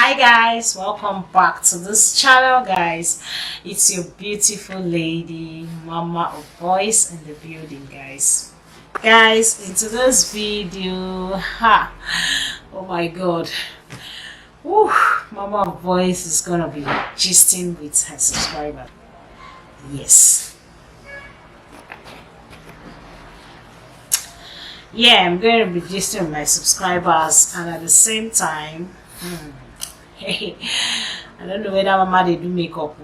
Hi guys, welcome back to this channel guys. It's your beautiful lady mama of boys in the building guys. Into this video, oh my god, woo, mama of boys is gonna be gisting with her subscriber. Yes, I'm going to be gisting with my subscribers, and at the same time I don't know whether mama they do makeup.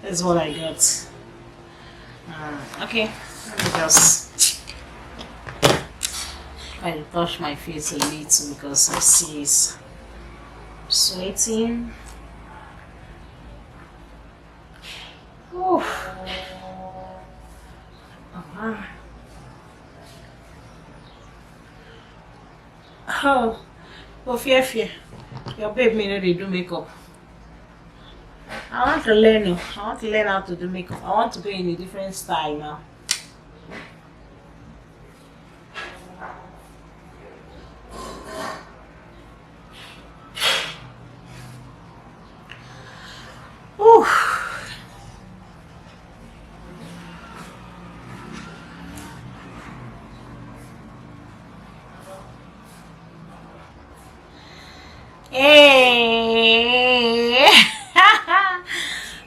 That's what I got. Okay, let me just try to touch my face a little because I see it's sweating. Fear. Your babe may know they do makeup. I want to learn. I want to learn how to do makeup. I want to go in a different style now. Hey,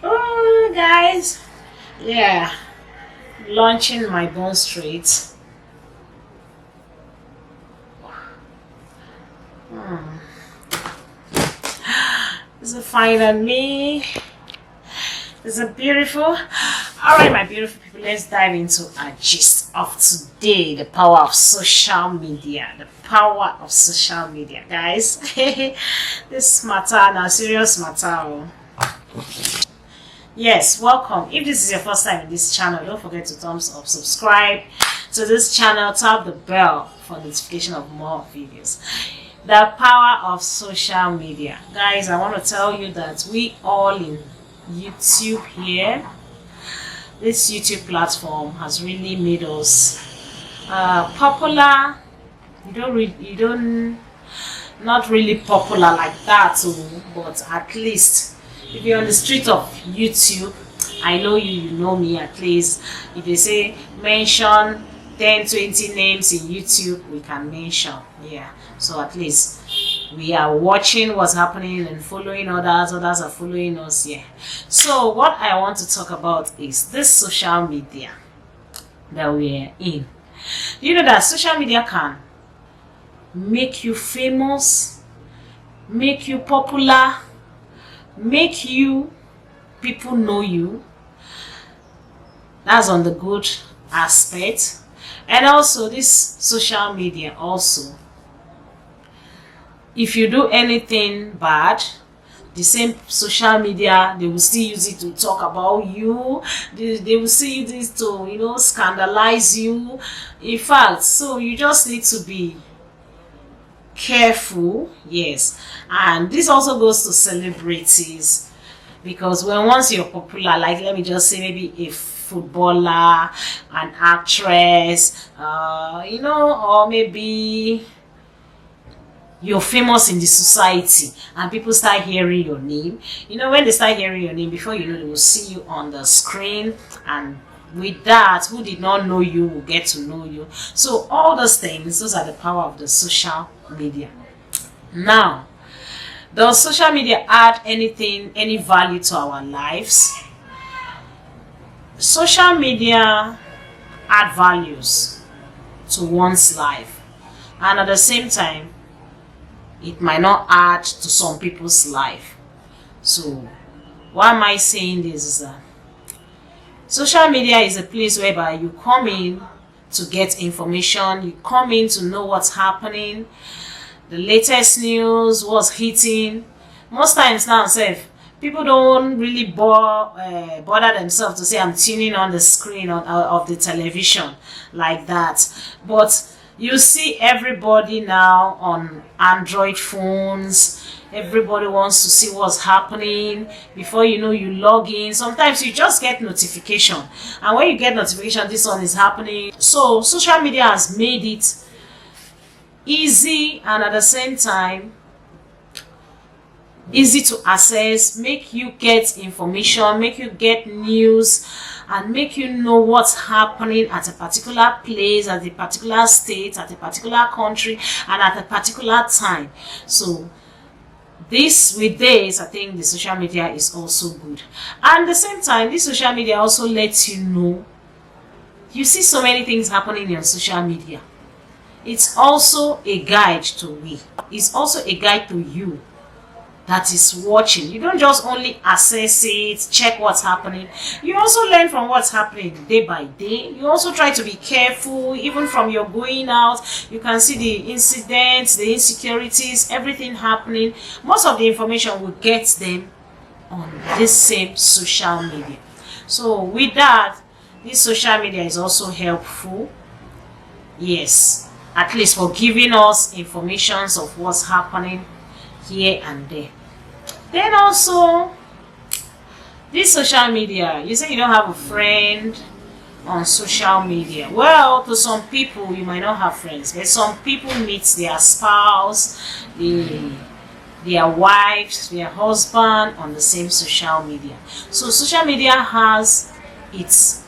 oh guys, launching my bone straight. Is it fine on me? Is it beautiful? All right, my beautiful people, let's dive into our gist of today: the power of social media. The power of social media, guys. This matter now, serious matter. Yes, welcome. If this is your first time in this channel, don't forget to thumbs up, subscribe to this channel, tap the bell for notification of more videos. The power of social media, guys. I want to tell you that we all in YouTube here, this YouTube platform has really made us popular. Not really popular like that, but at least if you're on the street of YouTube, I know you know me. At least if they say mention 10-20 names in YouTube, we can mention. So at least we are watching what's happening and following others are following us. So what I want to talk about is this social media that we are in. You know that social media can make you famous, make you popular, make you people know you. That's on the good aspect. And also this social media also, if you do anything bad, the same social media, they will still use it to talk about you. They will still use it to, scandalize you. In fact, so you just need to be careful. Yes. And this also goes to celebrities, because once you're popular, like let me just say maybe a footballer, an actress, or maybe you're famous in the society and people start hearing your name. When they start hearing your name, before you know, they will see you on the screen, and with that, who did not know you will get to know you. So all those things, those are the power of the social media. Now, does social media add any value to our lives? Social media add values to one's life, and at the same time it might not add to some people's life. So why am I saying this? Is that social media is a place whereby you come in to get information, you come in to know what's happening, the latest news, what's hitting. Most times now, people don't really bother themselves to say I'm tuning on the screen of the television like that. But you see everybody now on Android phones. Everybody wants to see what's happening. Before you know, you log in. Sometimes you just get notification, and when you get notification, this one is happening. So social media has made it easy and at the same time easy to access, make you get information, make you get news, and make you know what's happening at a particular place, at a particular state, at a particular country, and at a particular time. So with this, I think the social media is also good. And at the same time, this social media also lets you know, you see so many things happening on social media. It's also a guide to me. It's also a guide to you that is watching. You don't just only assess it, check what's happening. You also learn from what's happening day by day. You also try to be careful, even from your going out. You can see the incidents, the insecurities, everything happening. Most of the information will get them on this same social media. So with that, this social media is also helpful. Yes, at least for giving us informations of what's happening here and there. Then also, this social media, you say you don't have a friend on social media. Well, to some people you might not have friends, but some people meet their spouse, their wives, their husband on the same social media. So social media has its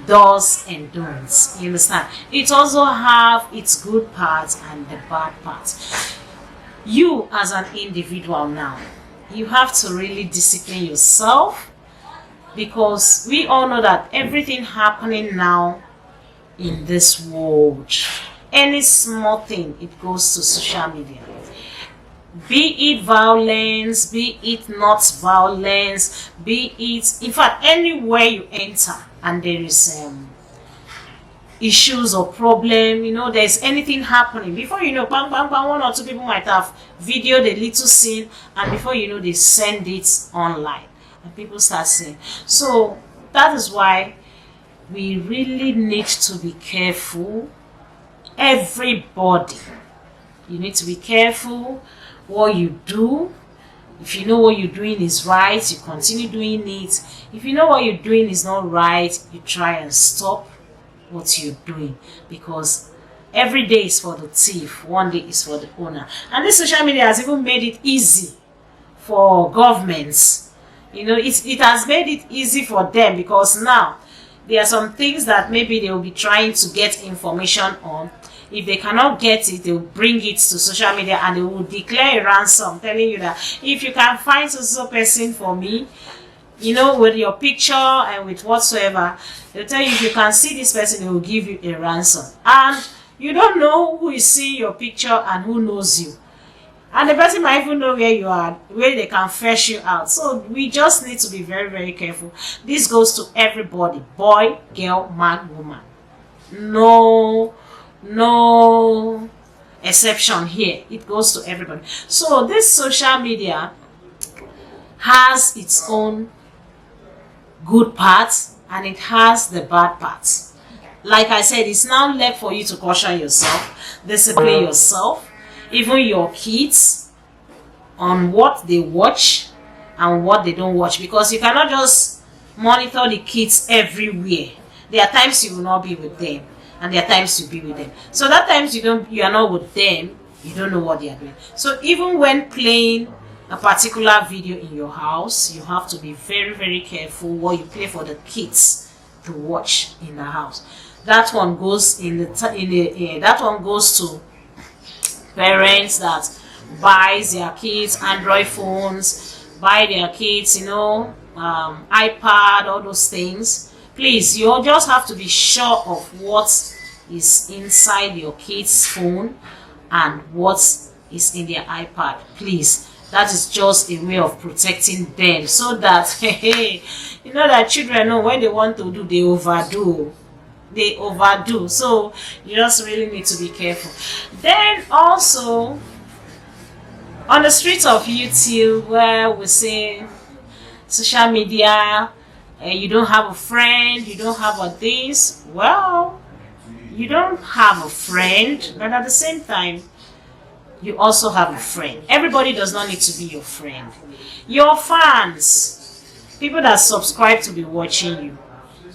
does and don'ts. You understand? It also have its good parts and the bad parts. You as an individual now, you have to really discipline yourself, because we all know that everything happening now in this world, any small thing, it goes to social media. Be it violence, be it not violence, be it, in fact, anywhere you enter and there is issues or problem, you know, there's anything happening, before you know, bang bang bang, one or two people might have videoed a little scene, and before you know, they send it online and people start seeing. So that is why we really need to be careful. Everybody, you need to be careful what you do. If you know what you're doing is right, you continue doing it. If you know what you're doing is not right, you try and stop what you're doing, because every day is for the thief, one day is for the owner. And this social media has even made it easy for governments. You know, it has made it easy for them, because now there are some things that maybe they will be trying to get information on. If they cannot get it, they will bring it to social media and they will declare a ransom, telling you that if you can find so person for me, you know, with your picture and with whatsoever, they'll tell you if you can see this person, they will give you a ransom. And you don't know who is seeing your picture and who knows you. And the person might even know where you are, where they can fetch you out. So we just need to be very, very careful. This goes to everybody, boy, girl, man, woman. No exception here. It goes to everybody. So this social media has its own good parts and it has the bad parts. Like I said, it's now left for you to caution yourself, discipline yourself, even your kids, on what they watch and what they don't watch, because you cannot just monitor the kids everywhere. There are times you will not be with them, and there are times you'll be with them. So that times you are not with them, you don't know what they are doing. So even when playing a particular video in your house, you have to be very, very careful what you play for the kids to watch in the house. That one goes that one goes to parents that buys their kids Android phones, buy their kids, you know, iPad, all those things. Please, you just have to be sure of what is inside your kids' phone and what is in their iPad. Please, that is just a way of protecting them, so that you know that children know when they want to do, they overdo. So you just really need to be careful. Then also on the streets of YouTube, where we say social media, you don't have a friend, you don't have a this. Well, you don't have a friend, but at the same time, you also have a friend. Everybody does not need to be your friend. Your fans, people that subscribe to be watching you,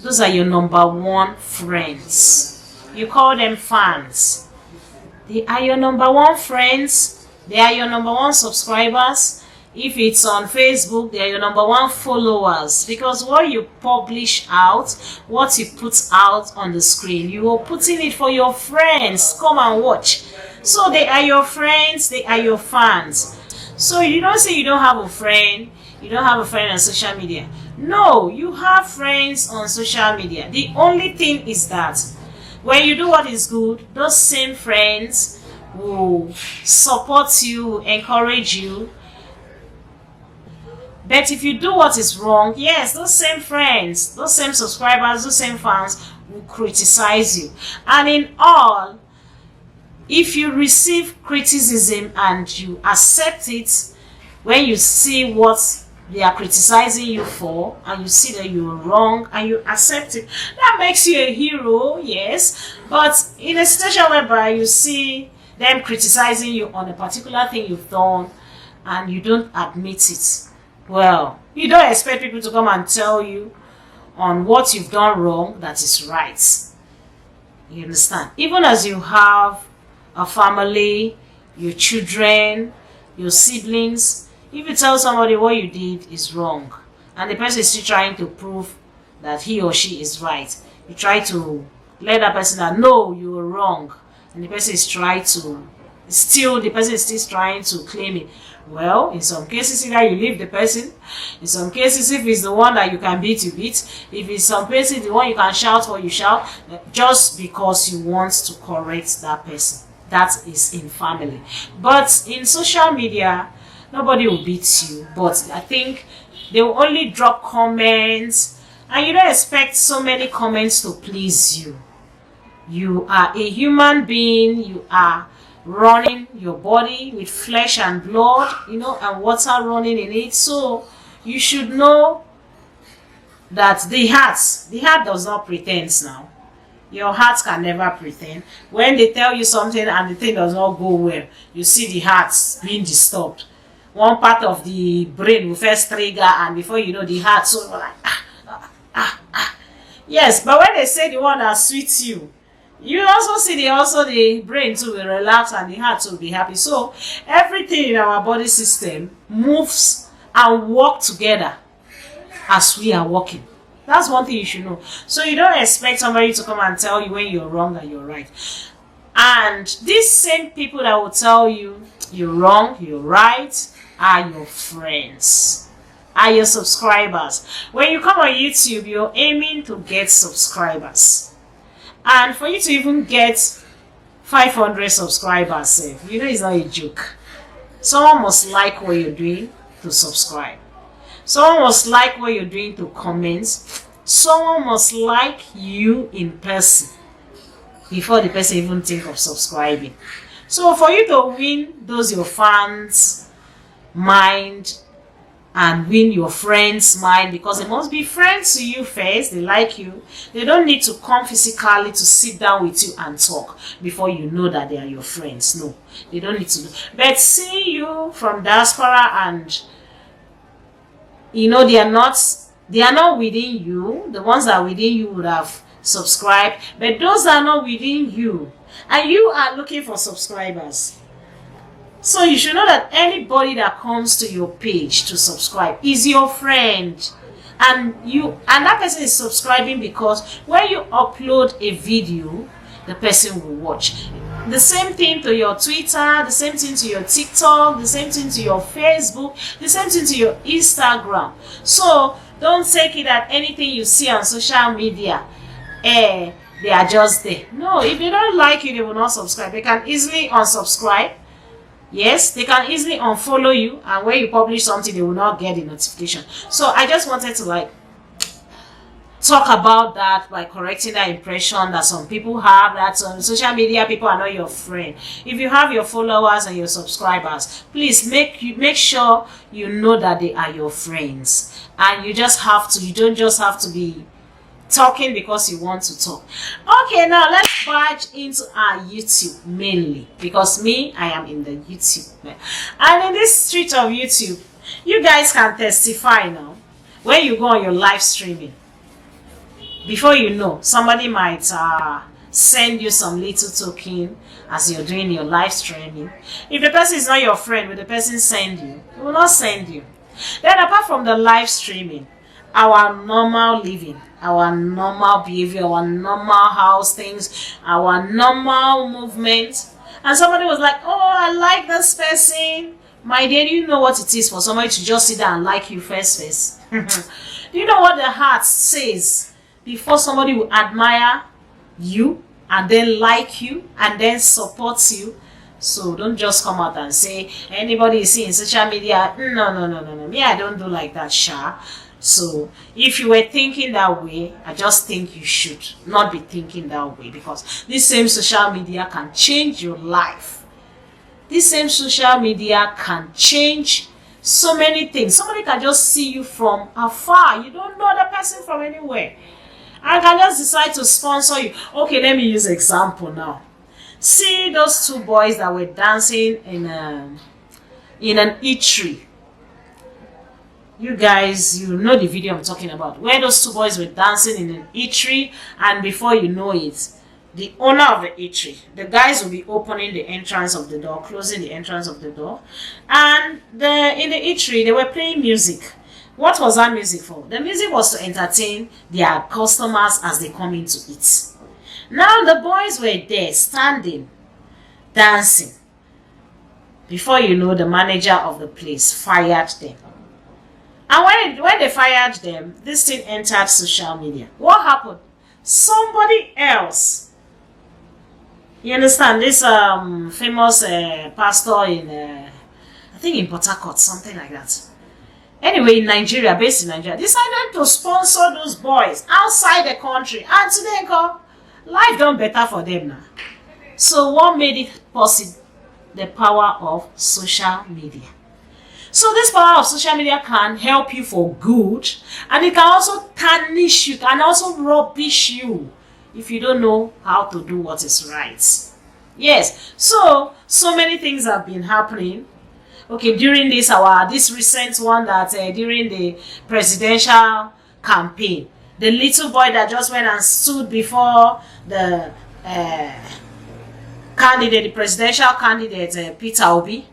those are your number one friends. You call them fans. They are your number one friends. They are your number one subscribers. If it's on Facebook, they're your number one followers, because what you publish out, what you put out on the screen, you are putting it for your friends. Come and watch. So they are your friends, they are your fans. So you don't say you don't have a friend, you don't have a friend on social media. No, you have friends on social media. The only thing is that when you do what is good, those same friends will support you, encourage you. But if you do what is wrong, yes, those same friends, those same subscribers, those same fans will criticize you. And in all, if you receive criticism and you accept it, when you see what they are criticizing you for, and you see that you are wrong and you accept it, that makes you a hero, yes. But in a situation whereby you see them criticizing you on a particular thing you've done and you don't admit it, well, you don't expect people to come and tell you on what you've done wrong that is right. You understand? Even as you have a family, your children, your siblings, if you tell somebody what you did is wrong and the person is still trying to prove that he or she is right, you try to let that person know, no, you were wrong, and the person is trying to the person is still trying to claim it. Well, in some cases, either you leave the person. In some cases, if it's the one that you can beat, you beat. If it's some cases, the one you can shout for, you shout, just because you want to correct that person. That is in family. But in social media, nobody will beat you. But I think they will only drop comments, and you don't expect so many comments to please you. You are a human being. You are running your body with flesh and blood, and water running in it. So you should know that the heart does not pretend now. Your heart can never pretend. When they tell you something and the thing does not go well, you see the heart being disturbed. One part of the brain will first trigger, and before you know, the heart so like Yes, but when they say the one that sweets you also see the brain too will relax and the heart will be happy. So everything in our body system moves and work together as we are working. That's one thing you should know. So you don't expect somebody to come and tell you when you're wrong and you're right. And these same people that will tell you you're wrong, you're right, are your friends, are your subscribers. When you come on YouTube, you're aiming to get subscribers. And for you to even get 500 subscribers, it's not a joke. Someone must like what you're doing to subscribe. Someone must like what you're doing to comment. Someone must like you in person before the person even think of subscribing. So for you to win those your fans' mind and win your friends' mind, because they must be friends to you first, they like you, they don't need to come physically to sit down with you and talk before you know that they are your friends. No, they don't need to. But seeing you from diaspora and they are not within you. The ones that are within you would have subscribed, but those that are not within you and you are looking for subscribers. So you should know that anybody that comes to your page to subscribe is your friend, and that person is subscribing because when you upload a video, the person will watch. The same thing to your Twitter, the same thing to your TikTok, the same thing to your Facebook, the same thing to your Instagram. So don't take it that anything you see on social media, they are just there. No, if they don't like you, they will not subscribe. They can easily unsubscribe. Yes, they can easily unfollow you, and when you publish something, they will not get the notification. So I just wanted to talk about that by correcting that impression that some people have, that on social media people are not your friend. If you have your followers and your subscribers, please make sure you know that they are your friends, and you don't just have to be talking because you want to talk. Okay, now let's barge into our YouTube mainly, because I am in the YouTube, and in this street of YouTube, you guys can testify now. When you go on your live streaming, before you know, somebody might send you some little token as you're doing your live streaming. If the person is not your friend, will the person send you? It will not send you. Then apart from the live streaming, our normal living, our normal behavior, our normal house things, our normal movement, and somebody was like, oh, I like this person. My dear, do you know what it is for somebody to just sit down and like you first? Do you know what the heart says before somebody will admire you and then like you and then support you? So don't just come out and say anybody you see in social media. No. Me, I don't do like that, Sha. So if you were thinking that way, I just think you should not be thinking that way, because this same social media can change your life. This same social media can change so many things. Somebody can just see you from afar. You don't know the person from anywhere. I can just decide to sponsor you. Okay, let me use an example now. See those two boys that were dancing in an eatery. You guys, you know the video I'm talking about, where those two boys were dancing in an eatery, and before you know it, the owner of the eatery, the guys will be opening the entrance of the door, closing the entrance of the door, and in the eatery, they were playing music. What was that music for? The music was to entertain their customers as they come in to eat. Now the boys were there, standing, dancing. Before you know, the manager of the place fired them. And when they fired them, this thing entered social media. What happened? Somebody else, you understand, this famous pastor in, I think in Port Harcourt, something like that. Anyway, in Nigeria, based in Nigeria, decided to sponsor those boys outside the country. And today, life done better for them now. So what made it possible? The power of social media. So this power of social media can help you for good, and it can also tarnish you, can also rubbish you if you don't know how to do what is right. Yes, so many things have been happening. Okay, during this recent one that during the presidential campaign, the little boy that just went and stood before the presidential candidate Peter Obi,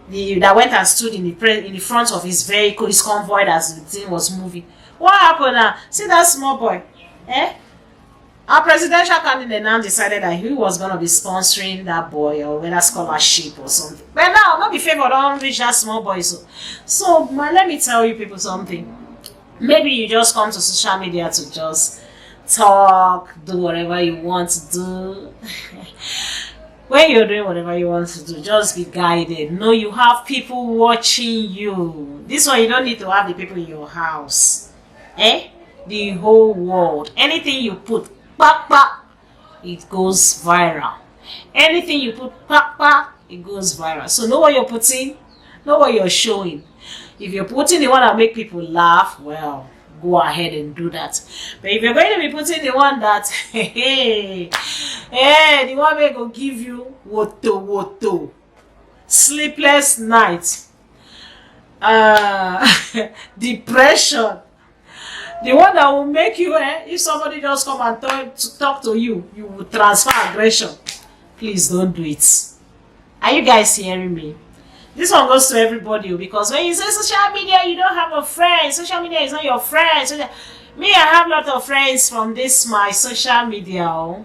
that went and stood in the front of his vehicle, his convoy as the thing was moving. What happened now? See that small boy? Our presidential candidate now decided that he was going to be sponsoring that boy, or whether scholarship or something. But now, not be favored, don't reach that small boy. So let me tell you people something. Maybe you just come to social media to just talk, do whatever you want to do. When you're doing whatever you want to do, just be guided. Know you have people watching you. This one, you don't need to have the people in your house. The whole world. Anything you put, it goes viral. Anything you put, it goes viral. So know what you're putting, know what you're showing. If you're putting the one that make people laugh, well, go ahead and do that. But if you're going to be putting the one that, the one that will give you woto, sleepless nights, depression, the one that will make you, if somebody just come and talk to you, you will transfer aggression. Please don't do it. Are you guys hearing me? This one goes to everybody, because when you say social media, you don't have a friend. Social media is not your friend. Me, I have a lot of friends from my social media.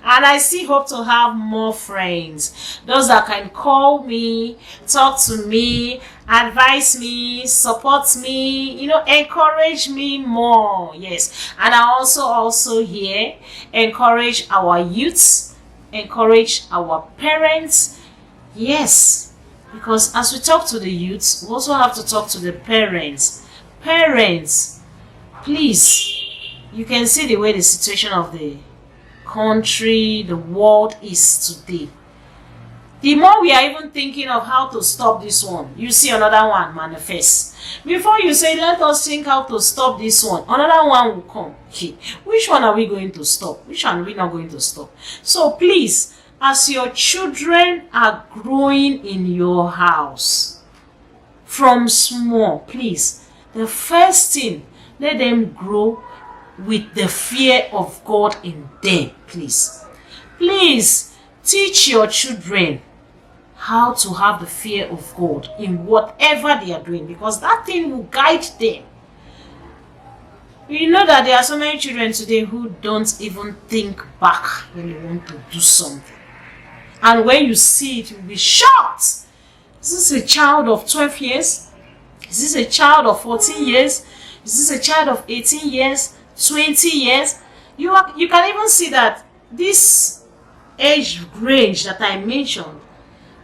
And I still hope to have more friends. Those that can call me, talk to me, advise me, support me, encourage me more. Yes. And I also here encourage our youths, encourage our parents. Yes. Because as we talk to the youths, we also have to talk to the parents. Parents, please, you can see the way the situation of the country, the world is today. The more we are even thinking of how to stop this one, you see another one manifest. Before you say, let us think how to stop this one, another one will come. Okay, which one are we going to stop? Which one are we not going to stop? So please, as your children are growing in your house, from small, please, the first thing, let them grow with the fear of God in them, please. Please teach your children how to have the fear of God in whatever they are doing, because that thing will guide them. You know that there are so many children today who don't even think back when they want to do something. And when you see it, you'll be shocked. Is this a child of 12 years? Is this a child of 14 years? Is this a child of 18 years? 20 years? You can even see that this age range that I mentioned,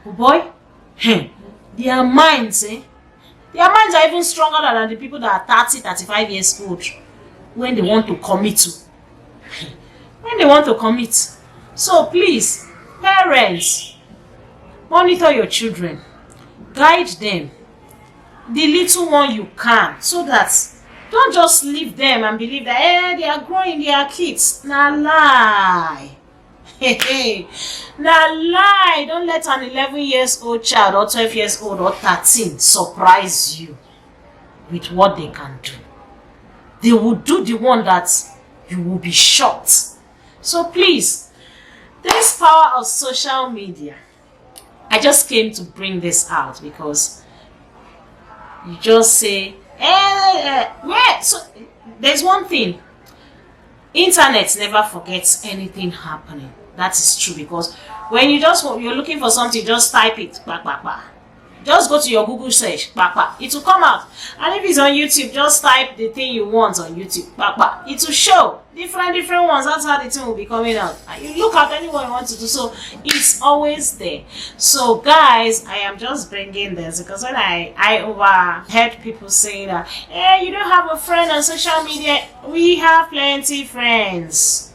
oh boy, their minds, their minds are even stronger than the people that are 30, 35 years old when they want to commit to. When they want to commit. So please, parents, monitor your children. Guide them. The little one you can, so that don't just leave them and believe that they are growing, they are kids. Nah lie. Nah lie. Don't let an 11 years old child or 12 years old or 13 surprise you with what they can do. They will do the one that you will be shocked. So please, this power of social media, I just came to bring this out because you just say, yeah. So there's one thing. Internet never forgets anything happening. That is true, because when you're looking for something, just type it. Bah, bah, bah. Just go to your Google search. Bah, bah. It will come out. And if it's on YouTube, just type the thing you want on YouTube. Bah, bah. It will show different ones. That's how the thing will be coming out. And you look at anyone you want to do. So it's always there. So guys, I am just bringing this because when I overheard people saying that, hey, you don't have a friend on social media. We have plenty friends.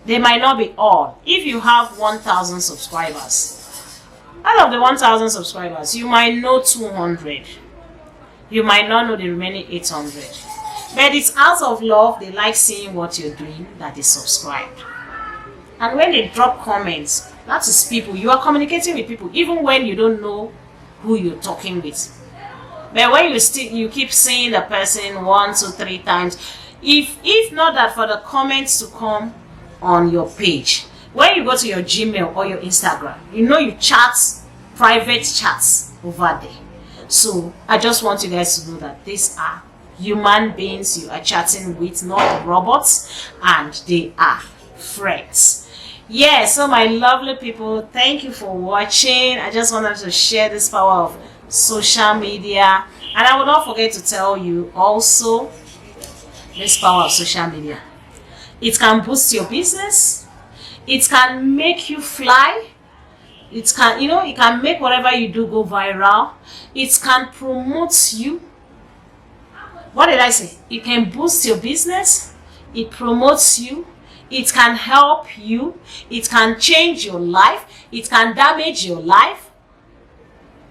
They might not be all. If you have 1,000 subscribers, out of the 1,000 subscribers, you might know 200. You might not know the remaining 800. But it's out of love, they like seeing what you're doing, that they subscribe. And when they drop comments, that is people. You are communicating with people, even when you don't know who you're talking with. But when you keep seeing the person 1, 2, 3 times, if not that for the comments to come on your page, when you go to your Gmail or your Instagram, you chat private chats over there. So I just want you guys to know that these are human beings you are chatting with, not robots, and they are friends. Yeah, so my lovely people, thank you for watching. I just wanted to share this power of social media, and I will not forget to tell you also this power of social media. It can boost your business. It can make you fly. It can, it can make whatever you do go viral. It can promote you. What did I say? It can boost your business. It promotes you. It can help you. It can change your life. It can damage your life.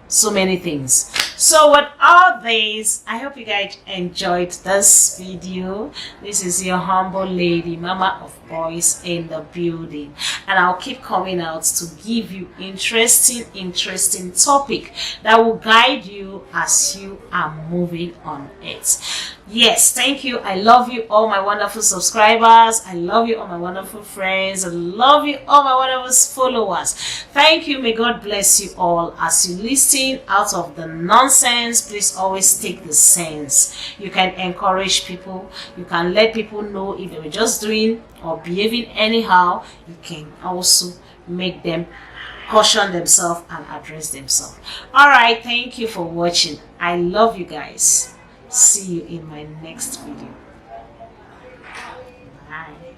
So many things. So with all this, I hope you guys enjoyed this video. This is your humble lady, mama of boys in the building, and I'll keep coming out to give you interesting topic that will guide you as you are moving on it. Yes, thank you. I love you all my wonderful subscribers. I love you all my wonderful friends. I love you all my wonderful followers. Thank you. May God bless you all as you listen out of the nonsense. Please always take the sense. You can encourage people. You can let people know if they were just doing or behaving anyhow. You can also make them caution themselves and address themselves. All right, thank you for watching. I love you guys. See you in my next video. Bye.